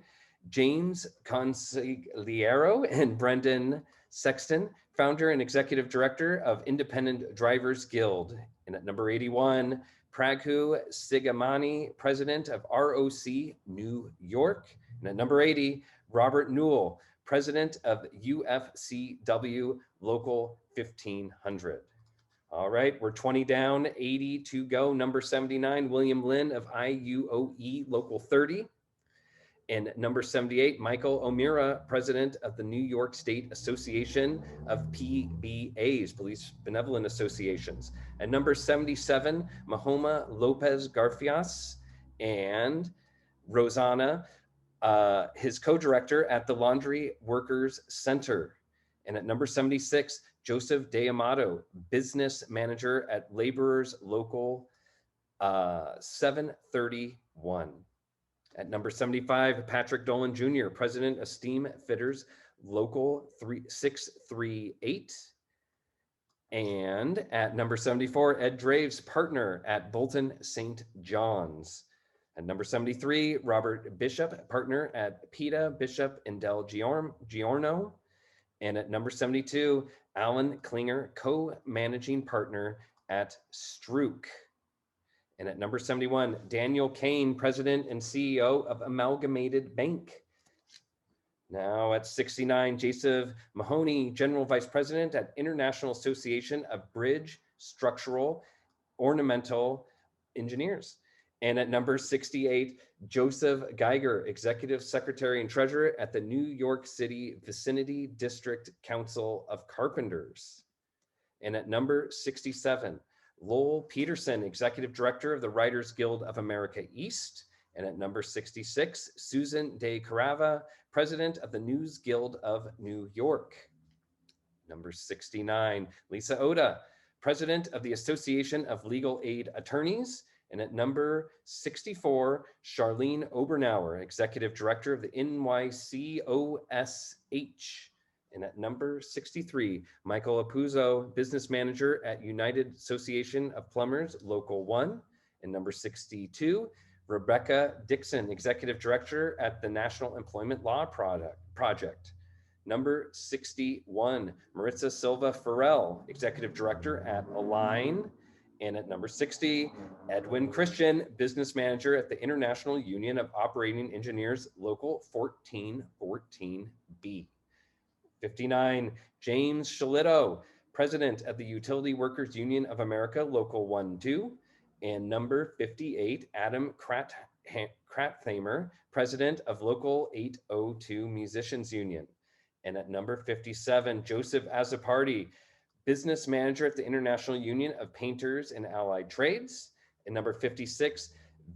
[SPEAKER 1] James Consigliero and Brendan Sexton, Founder and Executive Director of Independent Drivers Guild. And at number 81, Praghu Sigamani, President of ROC New York. And at number 80, Robert Newell, President of UFCW Local 1500. All right, we're 20 down, 80 to go. Number 79, William Lynn of IUOE Local 30. And number 78, Michael O'Meara, President of the New York State Association of PBAs, Police Benevolent Associations. And number 77, Mahoma Lopez Garfias and Rosanna, his co-director at the Laundry Workers Center. And at number 76, Joseph D'Amato, Business Manager at Laborers Local 731. At number 75, Patrick Dolan Jr., President of Steam Fitters Local 638. And at number 74, Ed Draves, Partner at Bolton St. John's. At number 73, Robert Bishop, Partner at PETA Bishop and Del Giorno. And at number 72, Alan Klinger, Co-Managing Partner at Strook. And at number 71, Daniel Kane, President and CEO of Amalgamated Bank. Now at 69, Joseph Mahoney, General Vice President at International Association of Bridge, Structural, Ornamental Engineers. And at number 68, Joseph Geiger, Executive Secretary and Treasurer at the New York City Vicinity District Council of Carpenters. And at number 67, Lowell Peterson, Executive Director of the Writers Guild of America East. And at number 66, Susan De Carava, President of the News Guild of New York. Number 69, Lisa Oda, President of the Association of Legal Aid Attorneys. And at number 64, Charlene Obernauer, Executive Director of the NYC OSH. And at number 63, Michael Apuzzo, Business Manager at United Association of Plumbers, Local 1. And number 62, Rebecca Dixon, Executive Director at the National Employment Law Project. Number 61, Maritza Silva Farrell, Executive Director at Align. And at number 60, Edwin Christian, Business Manager at the International Union of Operating Engineers, Local 1414B. 59, James Shalito, President of the Utility Workers Union of America, Local 1-2. And number 58, Adam Krafthamer, President of Local 802 Musicians Union. And at number 57, Joseph Azzopardi, Business Manager at the International Union of Painters and Allied Trades. And number 56,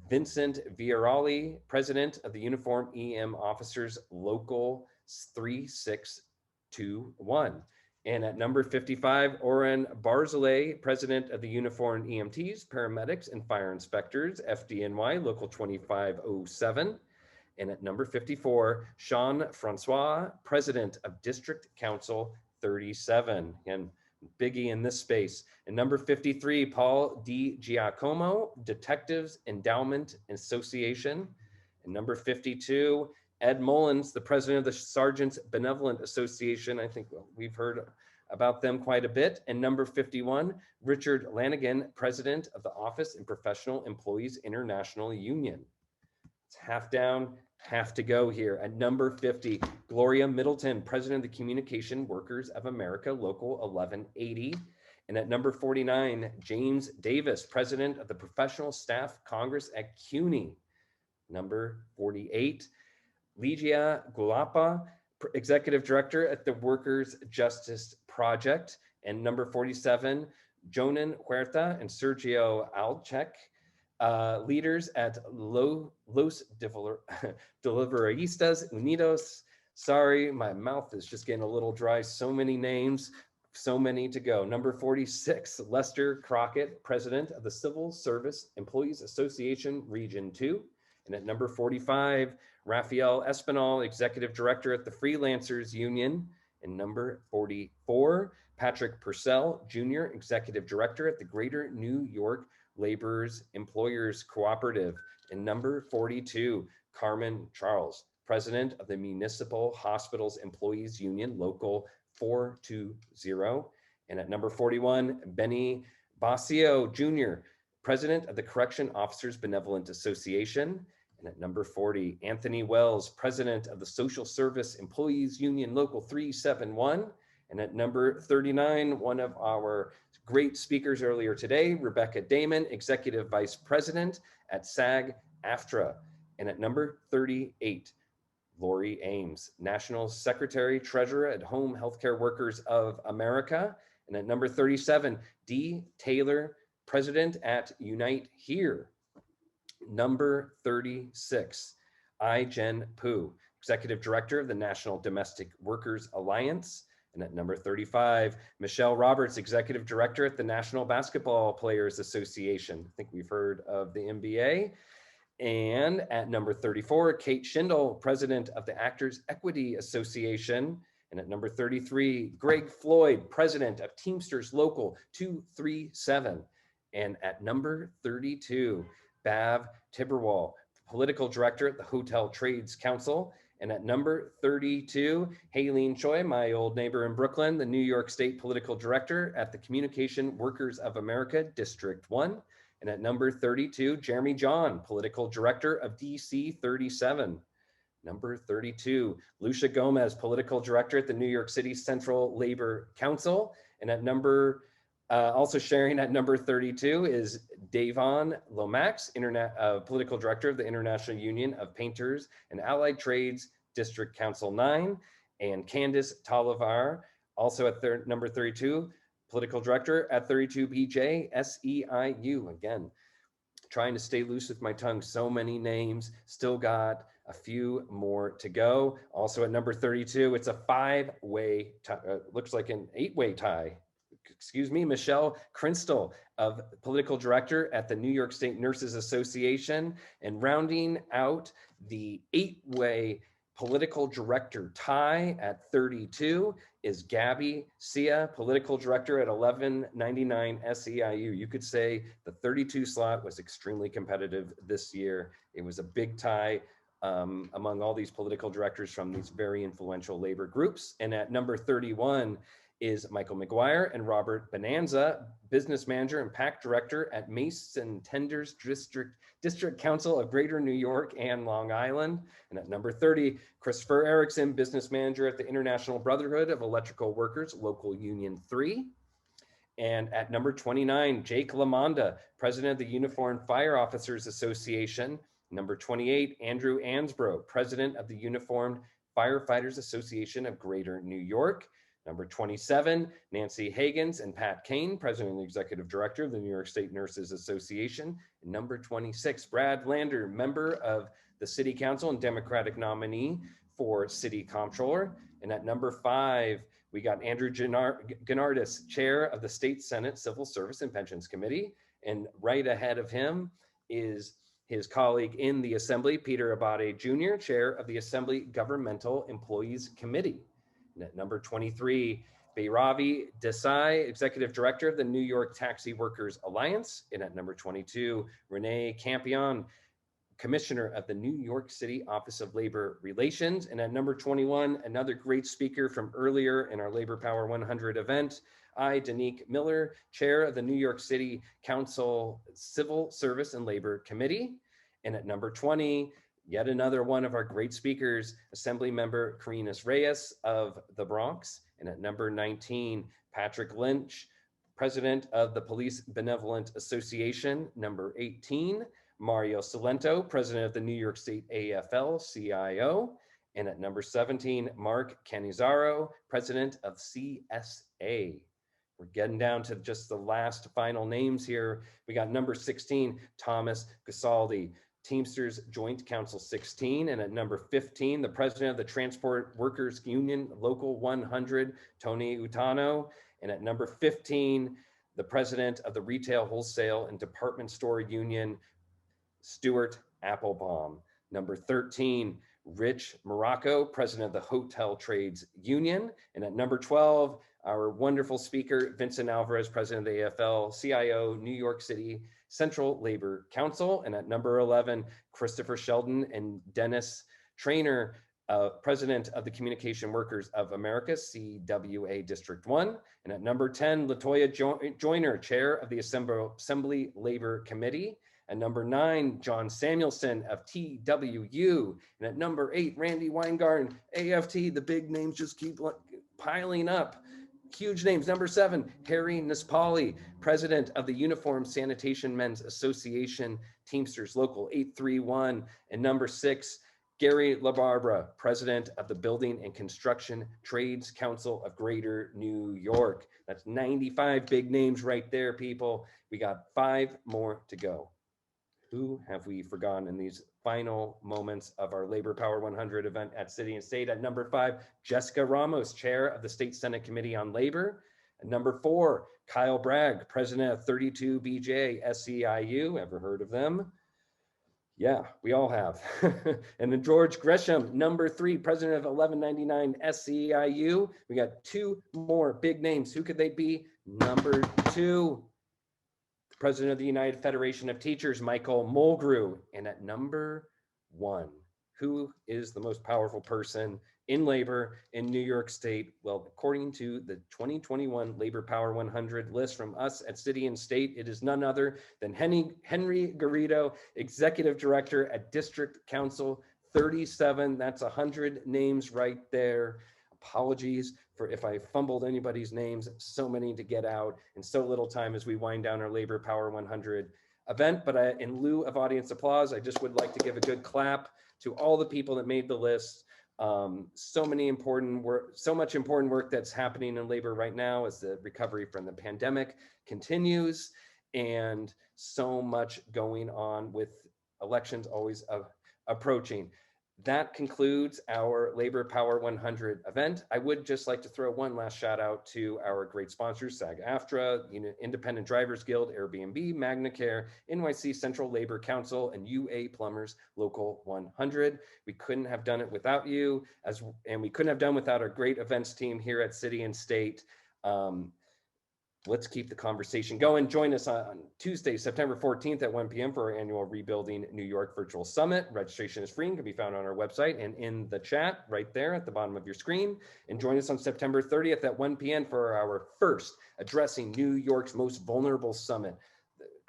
[SPEAKER 1] Vincent Villarali, President of the Uniform EM Officers, Local 3621. And at number 55, Oren Barzilay, President of the Uniformed EMTs, Paramedics, and Fire Inspectors, FDNY, Local 2507. And at number 54, Sean Francois, President of District Council 37. And biggie in this space. And number 53, Paul D. Giacomo, Detectives Endowment Association. And number 52, Ed Mullins, the president of the Sergeants Benevolent Association. I think we've heard about them quite a bit. And number 51, Richard Lanigan, president of the Office and Professional Employees International Union. It's half down, half to go here. At number 50, Gloria Middleton, president of the Communication Workers of America, Local 1180. And at number 49, James Davis, president of the Professional Staff Congress at CUNY. Number 48, Ligia Gulapa, executive director at the Workers' Justice Project. And number 47, Jonan Huerta and Sergio Alchek, leaders at Los Deliveristas Unidos. Sorry, my mouth is just getting a little dry. So many names, so many to go. Number 46, Lester Crockett, president of the Civil Service Employees Association, Region 2. And at number 45, Rafael Espinal, executive director at the Freelancers Union. And number 44, Patrick Purcell, Jr., executive director at the Greater New York Laborers Employers Cooperative. And number 42, Carmen Charles, president of the Municipal Hospitals Employees Union, Local 420. And at number 41, Benny Basio, Jr., president of the Correction Officers Benevolent Association. And at number 40, Anthony Wells, president of the Social Service Employees Union, Local 371. And at number 39, one of our great speakers earlier today, Rebecca Damon, executive vice president at SAG-AFTRA. And at number 38, Lori Ames, national secretary treasurer at Home Healthcare Workers of America. And at number 37, Dee Taylor, president at Unite Here. Number 36, I-Jen Poo, executive director of the National Domestic Workers Alliance. And at number 35, Michelle Roberts, executive director at the National Basketball Players Association. I think we've heard of the NBA. And at number 34, Kate Schindel, president of the Actors Equity Association. And at number 33, Greg Floyd, president of Teamsters Local 237. And at number 32, Bav Tiberwal, political director at the Hotel Trades Council. And at number 32, Haylene Choi, my old neighbor in Brooklyn, the New York State political director at the Communication Workers of America, District 1. And at number 32, Jeremy John, political director of DC 37. Number 32, Lucia Gomez, Political Director at the New York City Central Labor Council. And at also sharing at number 32 is Davon Lomax, Political Director of the International Union of Painters and Allied Trades, District Council 9. And Candace Talivar, also at number 32, Political Director at 32BJ SEIU. Again, trying to stay loose with my tongue. So many names, still got a few more to go. Also at number 32, it's a 5-way, looks like an 8-way tie. Excuse me, Michelle Krinstel, of Political Director at the New York State Nurses Association, and rounding out the 8-way Political Director tie at 32 is Gabby Cia, Political Director at 1199 SEIU. You could say the 32 slot was extremely competitive this year. It was a big tie among all these political directors from these very influential labor groups. And at number 31 is Michael McGuire and Robert Bonanza, Business Manager and PAC Director at Mason Tenders District Council of Greater New York and Long Island. And at number 30, Christopher Erickson, Business Manager at the International Brotherhood of Electrical Workers, Local Union 3. And at number 29, Jake Lamonda, President of the Uniformed Fire Officers Association. Number 28, Andrew Ansbro, President of the Uniformed Firefighters Association of Greater New York. Number 27, Nancy Hagens and Pat Kane, President and Executive Director of the New York State Nurses Association. And number 26, Brad Lander, member of the City Council and Democratic nominee for City Comptroller. And at number 5, we got Andrew Gennardis, Chair of the State Senate Civil Service and Pensions Committee. And right ahead of him is his colleague in the Assembly, Peter Abate Jr., Chair of the Assembly Governmental Employees Committee. And at number 23, Bhairavi Desai, Executive Director of the New York Taxi Workers Alliance. And at number 22, Renee Campion, Commissioner of the New York City Office of Labor Relations. And at number 21, another great speaker from earlier in our Labor Power 100 event, Daneek Miller, Chair of the New York City Council Civil Service and Labor Committee. And at number 20, yet another one of our great speakers, Assembly Member Karines Reyes of the Bronx. And at number 19, Patrick Lynch, President of the Police Benevolent Association. Number 18, Mario Salento, President of the New York State Afl Cio. And at number 17, Mark Canizaro, President of CSA. We're getting down to just the last final names here. We got number 16, Thomas Gasaldi, Teamsters Joint Council 16. And at number 15, the President of the Transport Workers Union Local 100, Tony Utano. And at number 15, the President of the Retail Wholesale and Department Store Union, Stuart Applebaum. Number 13, Rich Morocco, President of the Hotel Trades Union. And at number 12, our wonderful speaker, Vincent Alvarez, President of the Afl Cio New York City Central Labor Council. And at number 11, Christopher Sheldon and Dennis Trainer, President of the Communication Workers of America, CWA District 1. And at number 10, Latoya Joyner, Chair of the Assembly Labor Committee. At number 9, John Samuelson of TWU. And at number 8, Randy Weingarten, AFT. The big names just keep piling up. Huge names. Number 7, Harry Nispali, President of the Uniform Sanitation Men's Association, Teamsters Local 831. And number 6, Gary LaBarbera, President of the Building and Construction Trades Council of Greater New York. That's 95 big names right there, people. We got 5 more to go. Who have we forgotten in these final moments of our Labor Power 100 event at City and State? At number 5, Jessica Ramos, Chair of the State Senate Committee on Labor. At number 4, Kyle Bragg, President of 32BJ SEIU. Ever heard of them? Yeah, we all have. And then George Gresham, number 3, President of 1199 SEIU. We got 2 more big names. Who could they be? Number 2, President of the United Federation of Teachers, Michael Mulgrew. And at number 1, who is the most powerful person in labor in New York State? Well, according to the 2021 Labor Power 100 list from us at City and State, it is none other than Henry Garrido, Executive Director at District Council 37. That's 100 names right there. Apologies for if I fumbled anybody's names. So many to get out in so little time as we wind down our Labor Power 100 event. But in lieu of audience applause, I just would like to give a good clap to all the people that made the list. So much important work that's happening in labor right now as the recovery from the pandemic continues, and so much going on with elections always approaching. That concludes our Labor Power 100 event. I would just like to throw one last shout out to our great sponsors, SAG-AFTRA, Independent Drivers Guild, Airbnb, Magnacare, NYC Central Labor Council, and UA Plumbers Local 100. We couldn't have done it without you, and we couldn't have done without our great events team here at City and State. Let's keep the conversation going. Join us on Tuesday, September 14th at 1 p.m. for our annual Rebuilding New York Virtual Summit. Registration is free and can be found on our website and in the chat right there at the bottom of your screen. And join us on September 30th at 1 p.m. for our first Addressing New York's Most Vulnerable Summit.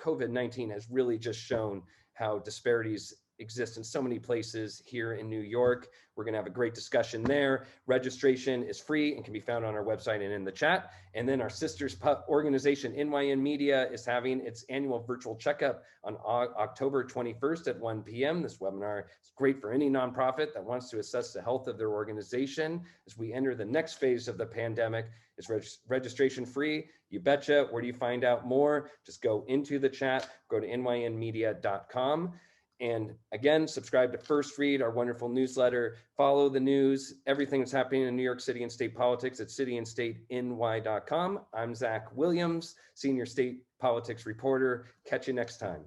[SPEAKER 1] COVID-19 has really just shown how disparities exist in so many places here in New York. We're going to have a great discussion there. Registration is free and can be found on our website and in the chat. And then our sisters organization, NYN Media, is having its annual virtual checkup on October 21st at 1 p.m. This webinar is great for any nonprofit that wants to assess the health of their organization as we enter the next phase of the pandemic. It's registration free. You betcha. Where do you find out more? Just go into the chat, go to nynmedia.com. And again, subscribe to First Read, our wonderful newsletter. Follow the news, everything that's happening in New York City and state politics at cityandstateny.com. I'm Zach Williams, Senior State Politics Reporter. Catch you next time.